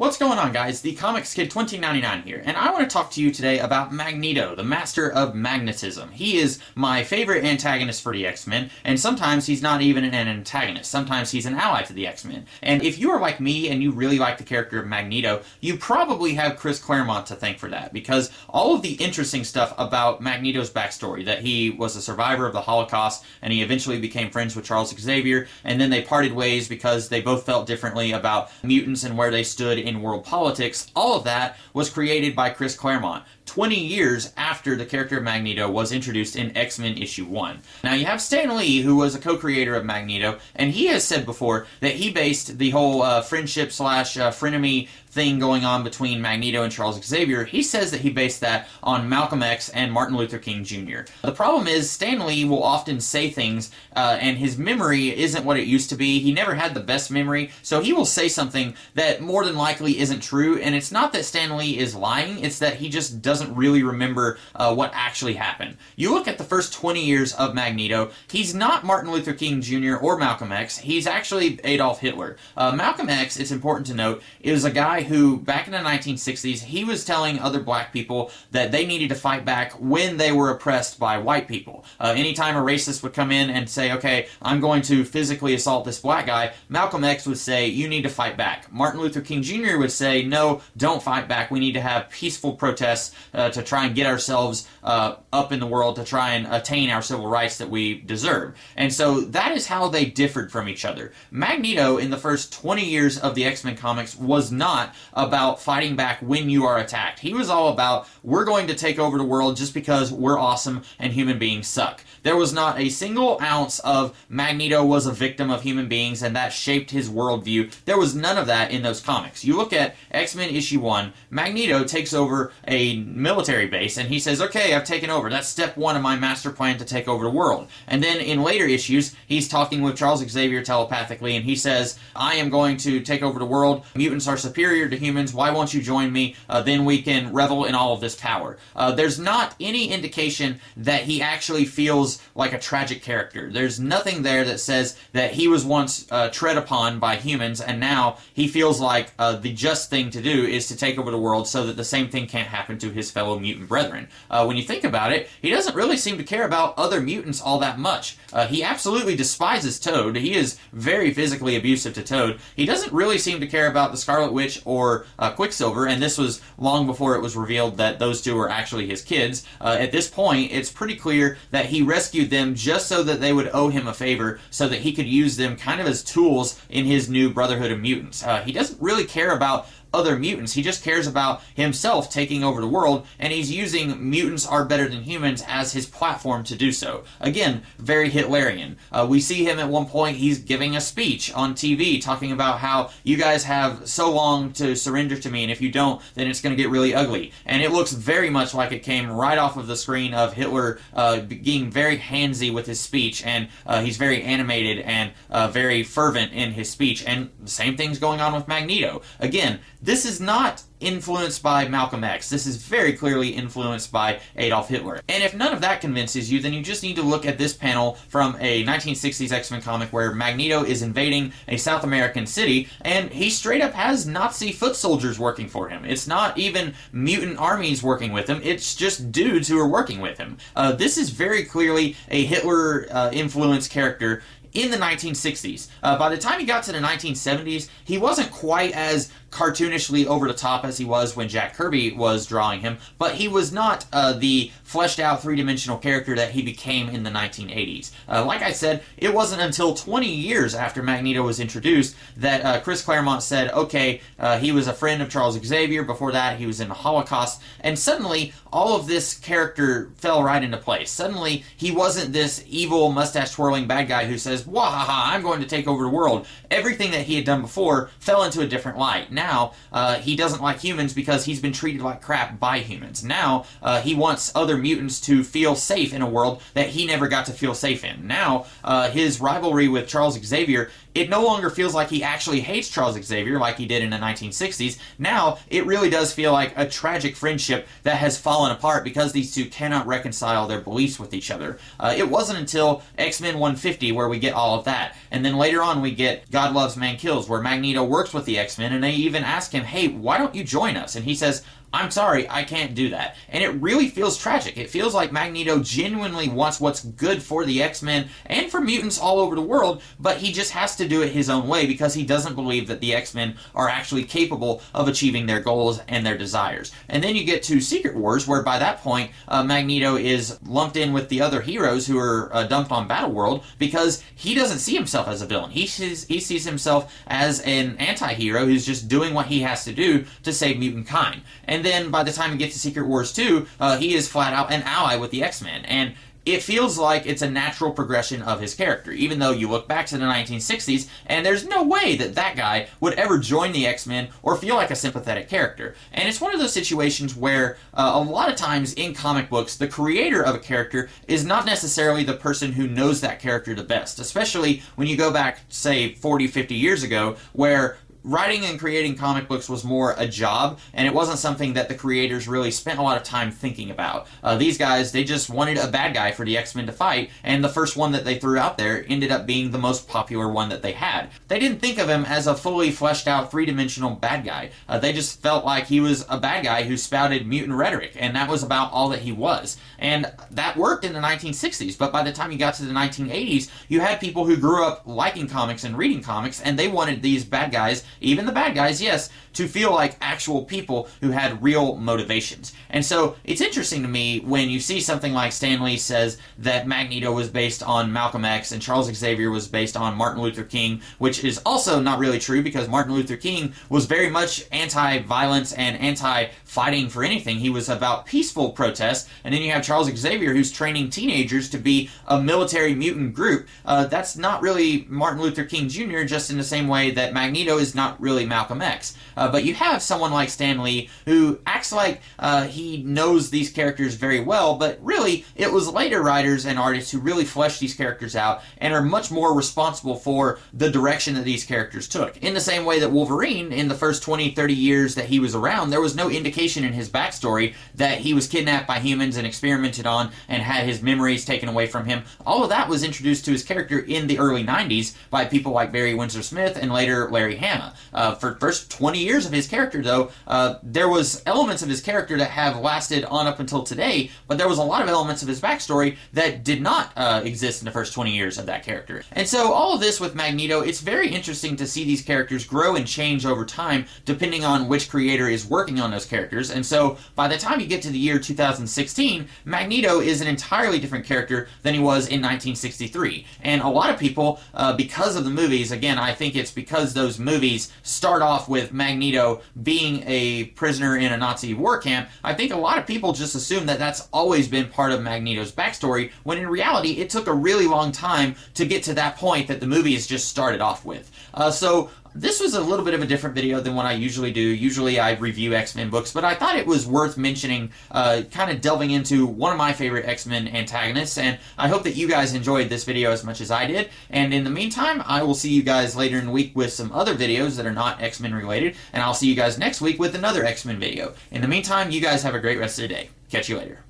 What's going on, guys? The Comics Kid 2099 here, and I want to talk to you today about Magneto, the master of magnetism. He is my favorite antagonist for the X-Men, and sometimes he's not even an antagonist. Sometimes he's an ally to the X-Men. And if you are like me and you really like the character of Magneto, you probably have Chris Claremont to thank for that, because all of the interesting stuff about Magneto's backstory, that he was a survivor of the Holocaust, and he eventually became friends with Charles Xavier, and then they parted ways because they both felt differently about mutants and where they stood in world politics, all of that was created by Chris Claremont 20 years after the character of Magneto was introduced in X-Men issue 1. Now you have Stan Lee, who was a co-creator of Magneto, and he has said before that he based the whole friendship slash frenemy thing going on between Magneto and Charles Xavier. He says that he based that on Malcolm X and Martin Luther King Jr. The problem is Stan Lee will often say things and his memory isn't what it used to be. He never had the best memory, so he will say something that more than likely isn't true, and it's not that Stan Lee is lying, it's that he just doesn't really remember what actually happened. You look at the first 20 years of Magneto, he's not Martin Luther King Jr. or Malcolm X, he's actually Adolf Hitler. Malcolm X, it's important to note, is a guy who, back in the 1960s, he was telling other black people that they needed to fight back when they were oppressed by white people. Anytime a racist would come in and say, okay, I'm going to physically assault this black guy, Malcolm X would say, you need to fight back. Martin Luther King Jr. would say, no, don't fight back. We need to have peaceful protests to try and get ourselves up in the world, to try and attain our civil rights that we deserve. And so that is how they differed from each other. Magneto, in the first 20 years of the X-Men comics, was not about fighting back when you are attacked. He was all about, we're going to take over the world just because we're awesome and human beings suck. There was not a single ounce of Magneto was a victim of human beings and that shaped his worldview. There was none of that in those comics. You look at X-Men issue 1, Magneto takes over a military base and he says, okay, I've taken over. That's step 1 of my master plan to take over the world. And then in later issues, he's talking with Charles Xavier telepathically and he says, I am going to take over the world. Mutants are superior to humans. Why won't you join me? Then we can revel in all of this power. There's not any indication that he actually feels like a tragic character. There's nothing there that says that he was once tread upon by humans and now he feels like the just thing to do is to take over the world so that the same thing can't happen to his fellow mutant brethren. When you think about it, he doesn't really seem to care about other mutants all that much. He absolutely despises Toad. He is very physically abusive to Toad. He doesn't really seem to care about the Scarlet Witch or Quicksilver, and this was long before it was revealed that those two were actually his kids. At this point, it's pretty clear that he rescued them just so that they would owe him a favor, so that he could use them kind of as tools in his new Brotherhood of Mutants. He doesn't really care about other mutants. He just cares about himself taking over the world, and he's using mutants are better than humans as his platform to do so. Again, very Hitlerian. We see him at one point, he's giving a speech on TV talking about how you guys have so long to surrender to me, and if you don't, then it's going to get really ugly. And it looks very much like it came right off of the screen of Hitler being very handsy with his speech, and he's very animated and very fervent in his speech, and the same thing's going on with Magneto. Again, this is not influenced by Malcolm X. This is very clearly influenced by Adolf Hitler. And if none of that convinces you, then you just need to look at this panel from a 1960s X-Men comic where Magneto is invading a South American city, and he straight up has Nazi foot soldiers working for him. It's not even mutant armies working with him, it's just dudes who are working with him. This is very clearly a Hitler-influenced character in the 1960s. By the time he got to the 1970s, he wasn't quite as cartoonishly over the top as he was when Jack Kirby was drawing him, but he was not the fleshed out three-dimensional character that he became in the 1980s. Like I said, it wasn't until 20 years after Magneto was introduced that Chris Claremont said, okay, he was a friend of Charles Xavier, before that he was in the Holocaust, and suddenly all of this character fell right into place. Suddenly he wasn't this evil mustache-twirling bad guy who says, wahaha, I'm going to take over the world. Everything that he had done before fell into a different light. Now, he doesn't like humans because he's been treated like crap by humans. Now, he wants other mutants to feel safe in a world that he never got to feel safe in. Now, his rivalry with Charles Xavier, it no longer feels like he actually hates Charles Xavier like he did in the 1960s. Now, it really does feel like a tragic friendship that has fallen apart because these two cannot reconcile their beliefs with each other. It wasn't until X-Men 150 where we get all of that. And then later on we get God Loves, Man Kills, where Magneto works with the X-Men, and they even even ask him, hey, why don't you join us? And he says, I'm sorry, I can't do that. And it really feels tragic. It feels like Magneto genuinely wants what's good for the X-Men and for mutants all over the world, but he just has to do it his own way because he doesn't believe that the X-Men are actually capable of achieving their goals and their desires. And then you get to Secret Wars, where by that point, Magneto is lumped in with the other heroes who are dumped on Battleworld because he doesn't see himself as a villain. He sees himself as an anti-hero who's just doing what he has to do to save mutant kind. And then by the time he gets to Secret Wars 2, he is flat out an ally with the X-Men. And it feels like it's a natural progression of his character, even though you look back to the 1960s, and there's no way that that guy would ever join the X-Men or feel like a sympathetic character. And it's one of those situations where a lot of times in comic books, the creator of a character is not necessarily the person who knows that character the best, especially when you go back, say, 40, 50 years ago, where writing and creating comic books was more a job, and it wasn't something that the creators really spent a lot of time thinking about. These guys, they just wanted a bad guy for the X-Men to fight, and the first one that they threw out there ended up being the most popular one that they had. They didn't think of him as a fully fleshed out three-dimensional bad guy. They just felt like he was a bad guy who spouted mutant rhetoric, and that was about all that he was. And that worked in the 1960s, but by the time you got to the 1980s, you had people who grew up liking comics and reading comics, and they wanted these bad guys, even the bad guys, yes, to feel like actual people who had real motivations. And so it's interesting to me when you see something like Stan Lee says that Magneto was based on Malcolm X and Charles Xavier was based on Martin Luther King, which is also not really true because Martin Luther King was very much anti-violence and anti-fighting for anything. He was about peaceful protests. And then you have Charles Xavier who's training teenagers to be a military mutant group. That's not really Martin Luther King Jr., just in the same way that Magneto is not really Malcolm X. But you have someone like Stan Lee who acts like he knows these characters very well, but really it was later writers and artists who really fleshed these characters out and are much more responsible for the direction that these characters took. In the same way that Wolverine, in the first 20, 30 years that he was around, there was no indication in his backstory that he was kidnapped by humans and experimented on and had his memories taken away from him. All of that was introduced to his character in the early 90s by people like Barry Windsor Smith and later Larry Hama. For the first 20 years of his character, though, there was elements of his character that have lasted on up until today, but there was a lot of elements of his backstory that did not exist in the first 20 years of that character. And so all of this with Magneto, it's very interesting to see these characters grow and change over time depending on which creator is working on those characters. And so by the time you get to the year 2016, Magneto is an entirely different character than he was in 1963. And a lot of people, because of the movies, again, I think it's because those movies start off with Magneto being a prisoner in a Nazi war camp, I think a lot of people just assume that that's always been part of Magneto's backstory, when in reality it took a really long time to get to that point that the movie has just started off with. So this was a little bit of a different video than what I usually do. Usually I review X-Men books, but I thought it was worth mentioning, kind of delving into one of my favorite X-Men antagonists, and I hope that you guys enjoyed this video as much as I did. And in the meantime, I will see you guys later in the week with some other videos that are not X-Men related, and I'll see you guys next week with another X-Men video. In the meantime, you guys have a great rest of the day. Catch you later.